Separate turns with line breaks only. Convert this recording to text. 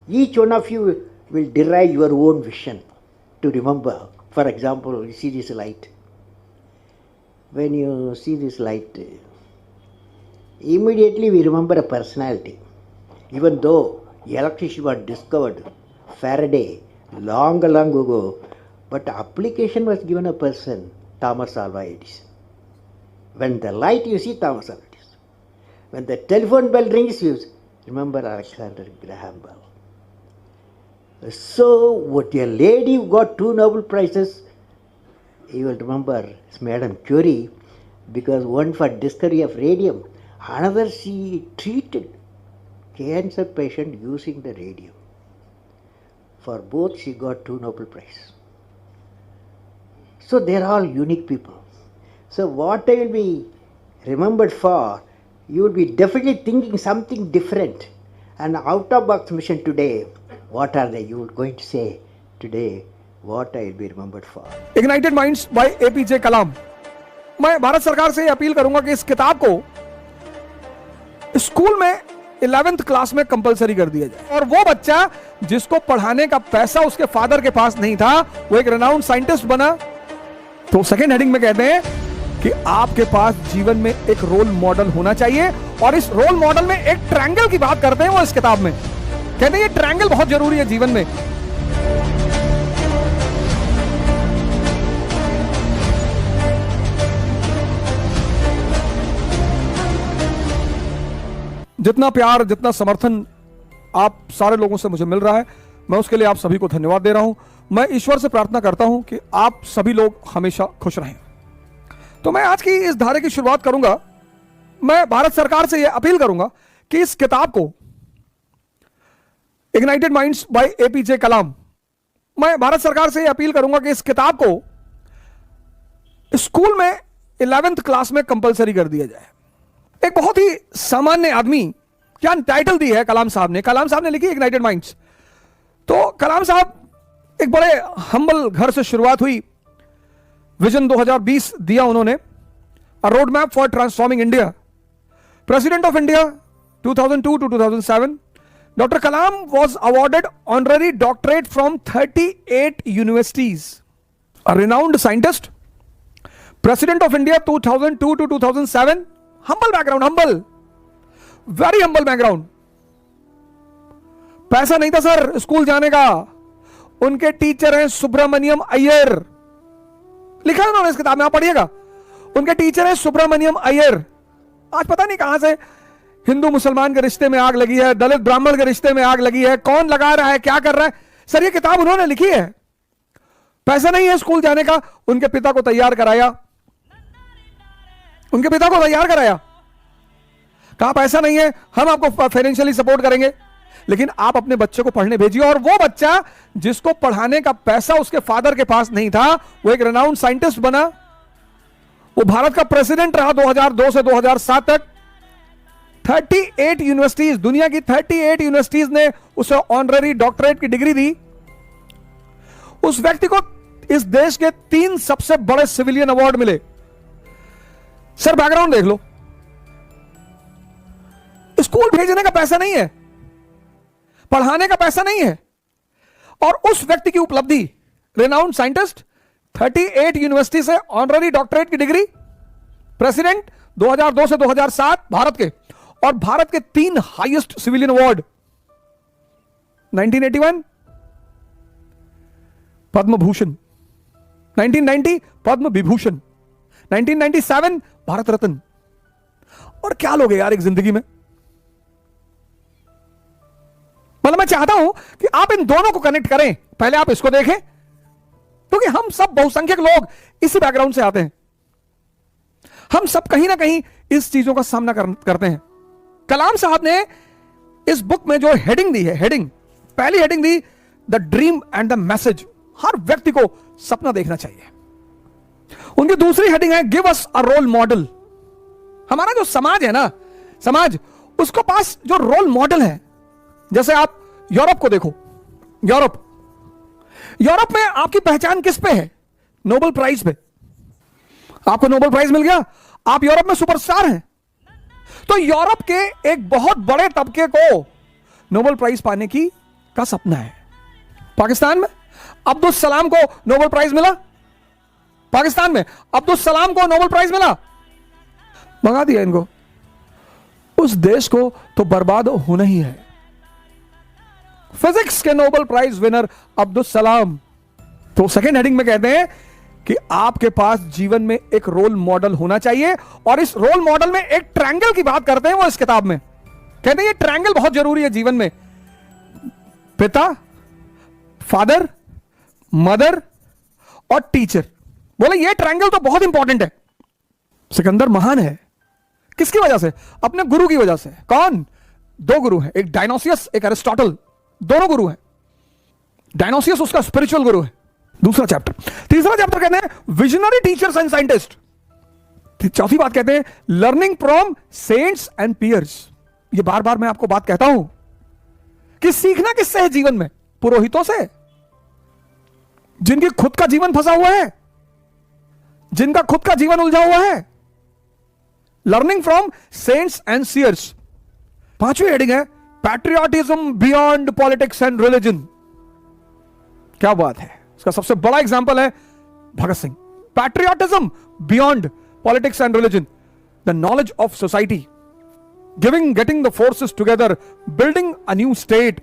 Each one of you will derive your own vision to remember. For example, you see this light. When you see this light, immediately we remember a personality. Even though electricity was discovered Faraday long ago, but application was given a person, Thomas Alva Edison. When the light you see Thomas Alva Edison. When the telephone bell rings, you remember Alexander Graham Bell. So, what a lady who got 2 Nobel Prizes, you will remember Madame Curie, because one for discovery of radium, another she treated cancer patient using the radium. For both she got 2 Nobel Prizes. So they are all unique people. So what I will be remembered for, you will be definitely thinking something different. And out of box mission today, what are they? You are going to say today what I will be remembered for.
Ignited Minds by APJ कलाम. मैं भारत सरकार से appeal करूंगा कि इस किताब को school में 11th class में कंपलसरी कर दिया जाए. और वो बच्चा जिसको पढ़ाने का पैसा उसके फादर के पास नहीं था, वो एक रेनाउंड साइंटिस्ट बना. तो सेकेंड हेडिंग में कहते हैं कि आपके पास जीवन में एक रोल मॉडल होना चाहिए. और इस रोल मॉडल में एक ट्रायंगल की बात करते हैं वो इस किताब में. कहते हैं ये ट्रायंगल बहुत जरूरी है जीवन में. जितना प्यार, जितना समर्थन आप सारे लोगों से मुझे मिल रहा है, मैं उसके लिए आप सभी को धन्यवाद दे रहा हूं. मैं ईश्वर से प्रार्थना करता हूं कि आप सभी लोग हमेशा खुश रहें. तो मैं आज की इस धारे की शुरुआत करूंगा. मैं भारत सरकार से यह अपील करूंगा कि इस किताब को इग्नाइटेड माइंड्स बाय एपीजे कलाम, मैं भारत सरकार से यह अपील करूंगा कि इस किताब को स्कूल में 11th क्लास में कंपलसरी कर दिया जाए. एक बहुत ही सामान्य आदमी, क्या टाइटल दी है कलाम साहब ने. कलाम साहब ने लिखी इग्नाइटेड माइंड्स. तो कलाम साहब एक बड़े हम्बल घर से शुरुआत हुई. विजन 2020 दिया उन्होंने, a road map for transforming India. President of India 2002 to 2007. Dr. Kalam was awarded honorary doctorate from 38 universities. A renowned scientist. President of India 2002 to 2007. Humble background, humble. Very humble background. पैसा नहीं था sir school जाने का. उनके teacher हैं सुब्रमण्यम अय्यर. लिखा है उन्होंने इस किताब में, आप पढ़िएगा. उनके टीचर हैं सुब्रमण्यम अय्यर. आज पता नहीं कहां से हिंदू मुसलमान के रिश्ते में आग लगी है, दलित ब्राह्मण के रिश्ते में आग लगी है, कौन लगा रहा है, क्या कर रहा है. सर ये किताब उन्होंने लिखी है. पैसा नहीं है स्कूल जाने का, उनके पिता को तैयार कराया. उनके पिता को तैयार कराया. कहा पैसा नहीं है, हम आपको फाइनेंशियली सपोर्ट करेंगे, लेकिन आप अपने बच्चे को पढ़ने भेजिए. और वो बच्चा जिसको पढ़ाने का पैसा उसके फादर के पास नहीं था, वो एक रेनाउंड साइंटिस्ट बना. वो भारत का प्रेसिडेंट रहा 2002 से 2007 तक. 38 यूनिवर्सिटीज, दुनिया की 38 यूनिवर्सिटीज ने उसे ऑनररी डॉक्टरेट की डिग्री दी. उस व्यक्ति को इस देश के 3 सबसे बड़े सिविलियन अवार्ड मिले. सर बैकग्राउंड देख लो. स्कूल भेजने का पैसा नहीं है, पढ़ाने का पैसा नहीं है, और उस व्यक्ति की उपलब्धि, रेनाउंड साइंटिस्ट, 38 यूनिवर्सिटी से ऑनररी डॉक्टरेट की डिग्री, प्रेसिडेंट 2002 से 2007 भारत के, और भारत के 3 highest civilian award. 1981 Padma Bhushan, 1990 Padma Vibhushan, 1997 Bharat Ratna. और क्या लोग हैं यार एक जिंदगी में. मतलब मैं चाहता हूं कि आप इन दोनों को कनेक्ट करें. पहले आप इसको देखें, क्योंकि हम सब बहुसंख्यक लोग इसी बैकग्राउंड से आते हैं. हम सब कहीं ना कहीं इस चीजों का सामना करते हैं. कलाम साहब ने इस बुक में जो हेडिंग दी है, हेडिंग, पहली हेडिंग दी the dream and the message. हर व्यक्ति को सपना देखना चाहिए. उनकी दूसरी हेडिंग है give us a role model. हमारा जो समाज है ना, समाज, उसको पास जो रोल मॉडल है, जैसे आप यूरोप को देखो. यूरोप में आपकी पहचान किस पे है? नोबेल प्राइज पे. आपको नोबेल प्राइज मिल गया, आप यूरोप में सुपरस्टार हैं. तो यूरोप के एक बहुत बड़े तबके को नोबेल प्राइज पाने की का सपना है। पाकिस्तान में अब्दुल सलाम को नोबेल प्राइज मिला, पाकिस्तान में अब्दुल सलाम को नोबेल प्राइज मिला, मंगा दिया इनको। उस देश को तो बर्बाद होना ही है। फिजिक्स के Nobel prize winner Abdul Salam. तो सेकेंड हेडिंग में कहते हैं कि आपके पास जीवन में एक रोल मॉडल होना चाहिए, और इस रोल मॉडल में एक ट्रायंगल की बात करते हैं वो इस किताब में। कहते हैं ये ट्रायंगल बहुत जरूरी है जीवन में, पिता, फादर, मदर और टीचर। बोले ये ट्रायंगल तो बहुत इंपॉर्टेंट है। सिकंदर महान है किसकी वजह से? अपने गुरु की वजह से। कौन? दो गुरु हैं, एक डायनोसियस, एक एरिस्टोटल, दोनों गुरु हैं। डायनोसियस उसका स्पिरिचुअल गुरु है। दूसरा चैप्टर, तीसरा चैप्टर कहते हैं विजनरी टीचर्स एंड साइंटिस्ट। चौथी बात कहते हैं learning from saints and peers. ये बार बार मैं आपको बात कहता हूं कि सीखना किससे है जीवन में? पुरोहितों से, जिनकी खुद का जीवन फंसा हुआ है, जिनका खुद का जीवन उलझा हुआ है। Learning from saints and seers. पांचवी हेडिंग है patriotism beyond politics and religion. क्या बात है, इसका सबसे बड़ा एग्जांपल है Bhagat Singh. Patriotism beyond politics and religion, the knowledge of society, getting the forces together, building a new state